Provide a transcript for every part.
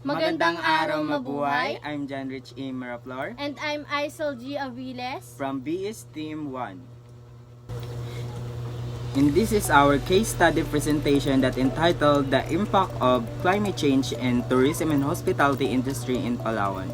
Magandang araw mabuhay. I'm John Rich E. Miraflor And I'm Isel G. Aviles. from BS Team 1. And this is our case study presentation that entitled The Impact of Climate Change in Tourism and Hospitality Industry in Palawan.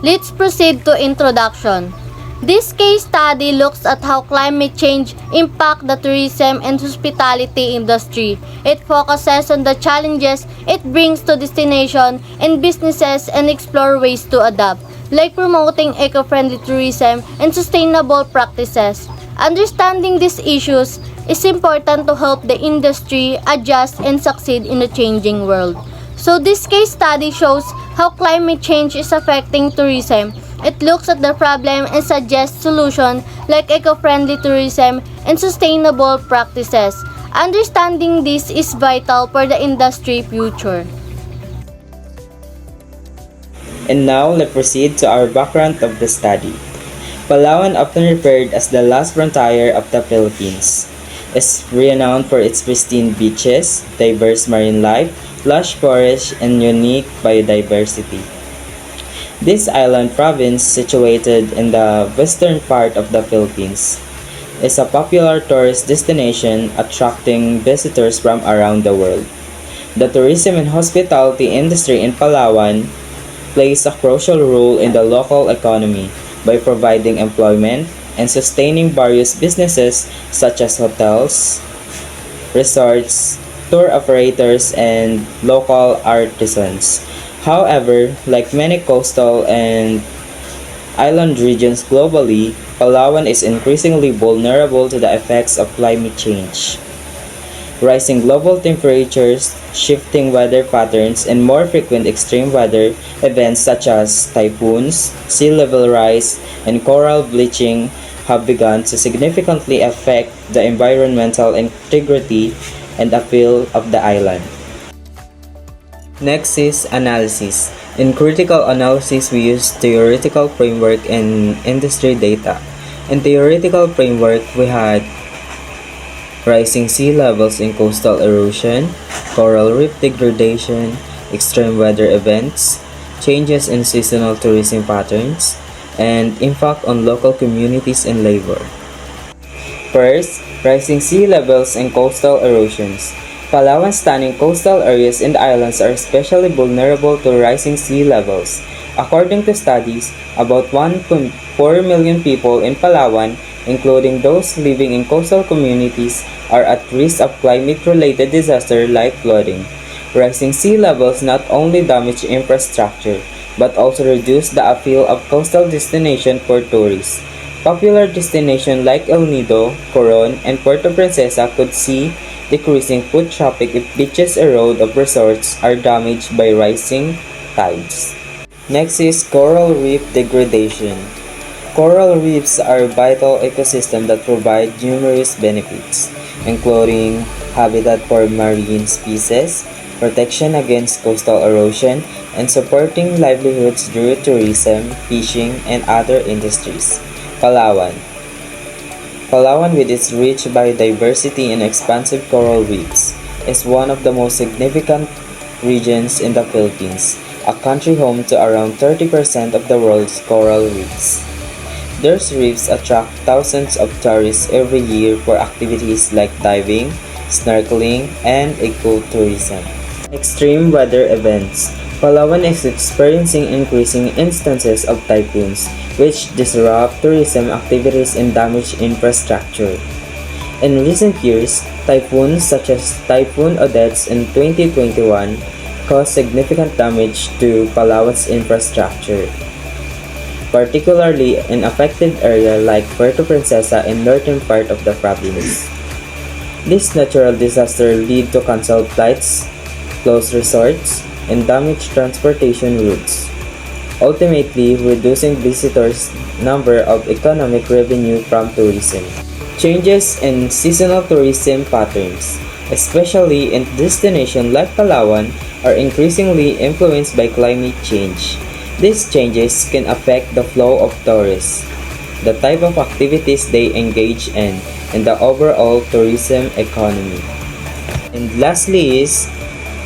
Let's proceed to introduction. This case study looks at how climate change impact the tourism and hospitality industry. It focuses on the challenges it brings to destination and businesses and explore ways to adapt, like promoting eco-friendly tourism and sustainable practices. Understanding these issues is important to help the industry adjust and succeed in a changing world. So this case study shows how climate change is affecting tourism. It looks at the problem and suggests solutions like eco-friendly tourism and sustainable practices. Understanding this is vital for the industry future. And now let's proceed to our background of the study. Palawan, often referred as the last frontier of the Philippines, is renowned for its pristine beaches, diverse marine life, lush forests, and unique biodiversity. This island province, situated in the western part of the Philippines, is a popular tourist destination attracting visitors from around the world. The tourism and hospitality industry in Palawan plays a crucial role in the local economy by providing employment and sustaining various businesses such as hotels, resorts, tour operators, and local artisans. However, like many coastal and island regions globally, Palawan is increasingly vulnerable to the effects of climate change. Rising global temperatures, shifting weather patterns, and more frequent extreme weather events such as typhoons, sea level rise, and coral bleaching have begun to significantly affect the environmental integrity and appeal of the island. Next is analysis. In critical analysis, we use theoretical framework and industry data. In theoretical framework, we had rising sea levels in coastal erosion, coral reef degradation, extreme weather events, changes in seasonal tourism patterns, and impact on local communities and labor. First, rising sea levels and coastal erosions. Palawan's stunning coastal areas in the islands are especially vulnerable to rising sea levels. According to studies, about 1.4 million people in Palawan, including those living in coastal communities, are at risk of climate-related disaster like flooding. Rising sea levels not only damage infrastructure, but also reduce the appeal of coastal destinations for tourists. Popular destinations like El Nido, Coron, and Puerto Princesa could see decreasing foot traffic if beaches erode or resorts are damaged by rising tides. Next is coral reef degradation. Coral reefs are vital ecosystems that provide numerous benefits, including habitat for marine species, protection against coastal erosion, and supporting livelihoods through tourism, fishing, and other industries. Palawan. Palawan, with its rich biodiversity and expansive coral reefs, is one of the most significant regions in the Philippines, a country home to around 30% of the world's coral reefs. These reefs attract thousands of tourists every year for activities like diving, snorkeling, and ecotourism. Extreme weather events. Palawan is experiencing increasing instances of typhoons, which disrupt tourism activities and damage infrastructure. In recent years, typhoons such as Typhoon Odette in 2021 caused significant damage to Palawan's infrastructure, particularly in affected areas like Puerto Princesa and northern part of the province. This natural disaster led to canceled flights, closed resorts, and damaged transportation routes, ultimately reducing visitors' number of economic revenue from tourism. Changes in seasonal tourism patterns, especially in destinations like Palawan, are increasingly influenced by climate change. These changes can affect the flow of tourists, the type of activities they engage in, and the overall tourism economy. And lastly is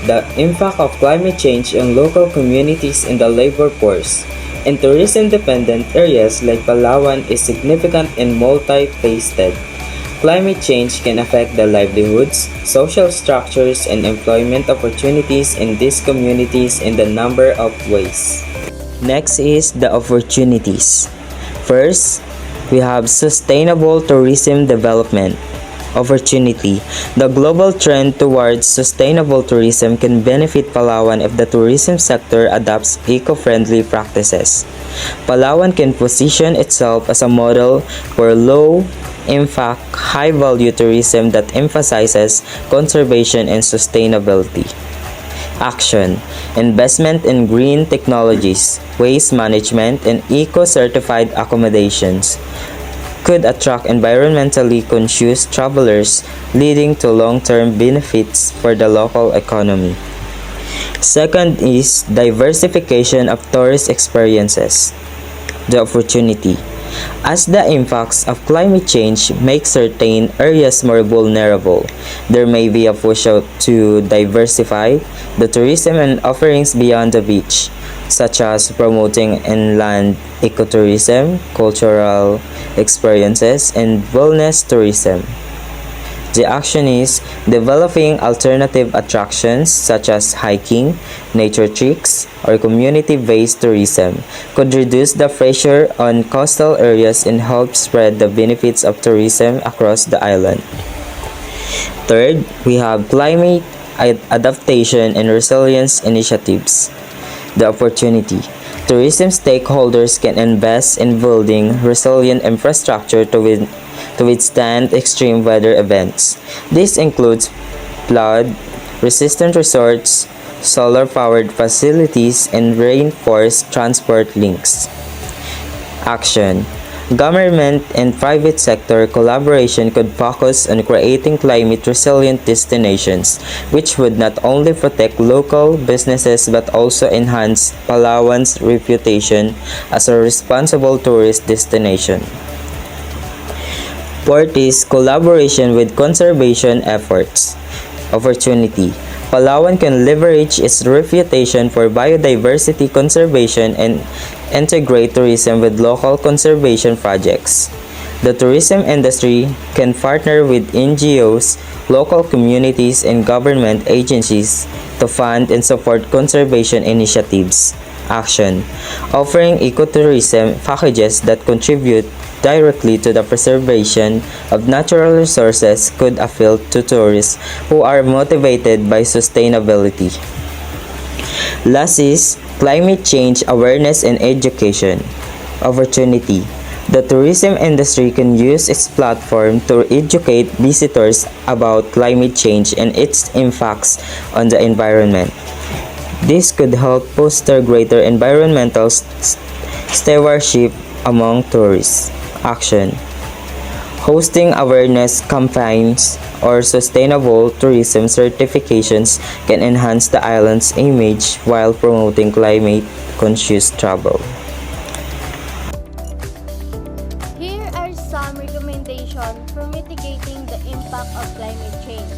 the impact of climate change on local communities and the labor force. In tourism-dependent areas like Palawan is significant and multi-faceted. Climate change can affect the livelihoods, social structures, and employment opportunities in these communities in a number of ways. Next is the opportunities. First, we have sustainable tourism development. Opportunity. The global trend towards sustainable tourism can benefit Palawan if the tourism sector adopts eco-friendly practices. Palawan can position itself as a model for low-impact, high-value tourism that emphasizes conservation and sustainability. Action. Investment in green technologies, waste management, and eco-certified accommodations could attract environmentally conscious travelers, leading to long-term benefits for the local economy. Second is diversification of tourist experiences. The opportunity. As the impacts of climate change make certain areas more vulnerable, there may be a push out to diversify the tourism and offerings beyond the beach, such as promoting inland ecotourism, cultural experiences, and wellness tourism. The action is developing alternative attractions such as hiking, nature treks, or community-based tourism could reduce the pressure on coastal areas and help spread the benefits of tourism across the island. Third, we have climate adaptation and resilience initiatives. The opportunity. Tourism stakeholders can invest in building resilient infrastructure to withstand extreme weather events. This includes flood-resistant resorts, solar-powered facilities, and reinforced transport links. Action. Government and private sector collaboration could focus on creating climate-resilient destinations, which would not only protect local businesses but also enhance Palawan's reputation as a responsible tourist destination. Fourth is collaboration with conservation efforts. Opportunity. Palawan can leverage its reputation for biodiversity conservation and integrate tourism with local conservation projects. The tourism industry can partner with NGOs, local communities, and government agencies to fund and support conservation initiatives. Action. Offering ecotourism packages that contribute directly to the preservation of natural resources could appeal to tourists who are motivated by sustainability. Last is climate change awareness and education. Opportunity. The tourism industry can use its platform to educate visitors about climate change and its impacts on the environment. This could help foster greater environmental stewardship among tourists. Action. Hosting awareness campaigns or sustainable tourism certifications can enhance the island's image while promoting climate-conscious travel. Here are some recommendations for mitigating the impact of climate change.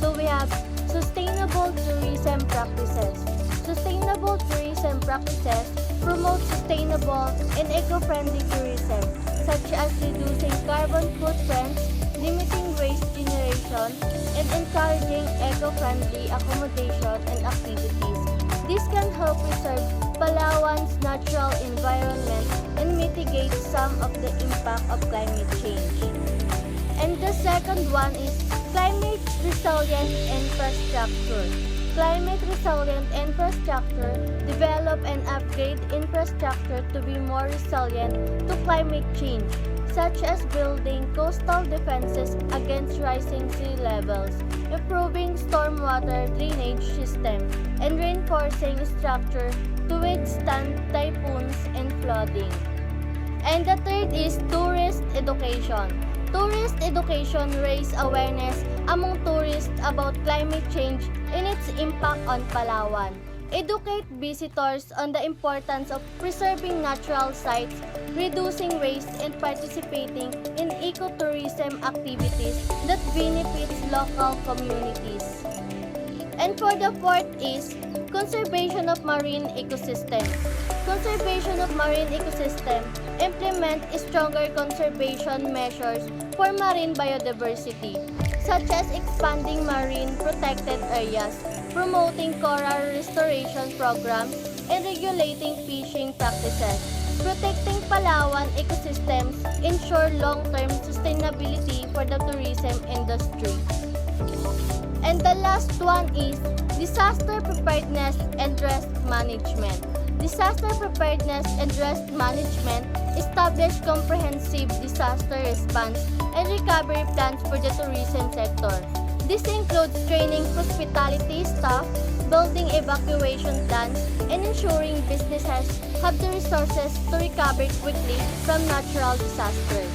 So we have sustainable tourism practices. Sustainable tourism practices promote sustainable and eco-friendly tourism, such as reducing carbon footprints, limiting waste generation, and encouraging eco-friendly accommodation and activities. This can help preserve Palawan's natural environment and mitigate some of the impact of climate change. And the second one is climate resilient infrastructure. Climate resilient infrastructure develop and upgrade infrastructure to be more resilient to climate change, such as building coastal defenses against rising sea levels, improving stormwater drainage system, and reinforcing structure to withstand typhoons and flooding. And the third is tourist education. Tourist education raise awareness among tourists about climate change and its impact on Palawan. educate visitors on the importance of preserving natural sites, reducing waste, and participating in ecotourism activities that benefits local communities. And for the fourth is conservation of marine ecosystem. Conservation of marine ecosystem implement stronger conservation measures for marine biodiversity, such as expanding marine protected areas, promoting coral restoration programs, and regulating fishing practices. Protecting Palawan ecosystems ensure long-term sustainability for the tourism industry. And the last one is disaster preparedness and risk management. Disaster preparedness and risk management establish comprehensive disaster response and recovery plans for the tourism sector. This includes training hospitality staff, building evacuation plans, and ensuring businesses have the resources to recover quickly from natural disasters.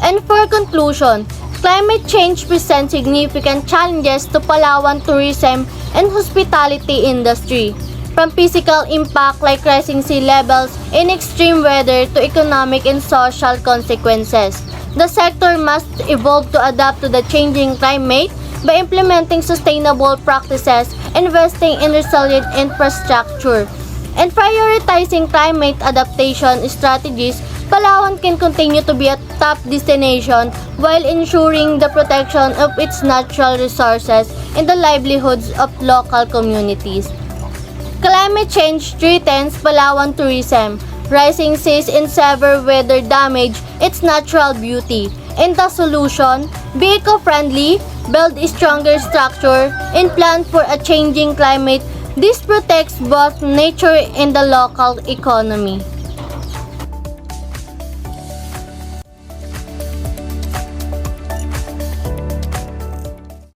And for conclusion, climate change presents significant challenges to Palawan tourism and hospitality industry. From physical impact like rising sea levels and extreme weather to economic and social consequences. The sector must evolve to adapt to the changing climate by implementing sustainable practices, investing in resilient infrastructure, and prioritizing climate adaptation strategies. Palawan can continue to be a top destination while ensuring the protection of its natural resources and the livelihoods of local communities. Climate change threatens Palawan tourism. Rising seas and severe weather damage its natural beauty. In the solution, be eco-friendly, build a stronger structure, and plan for a changing climate. This protects both nature and the local economy.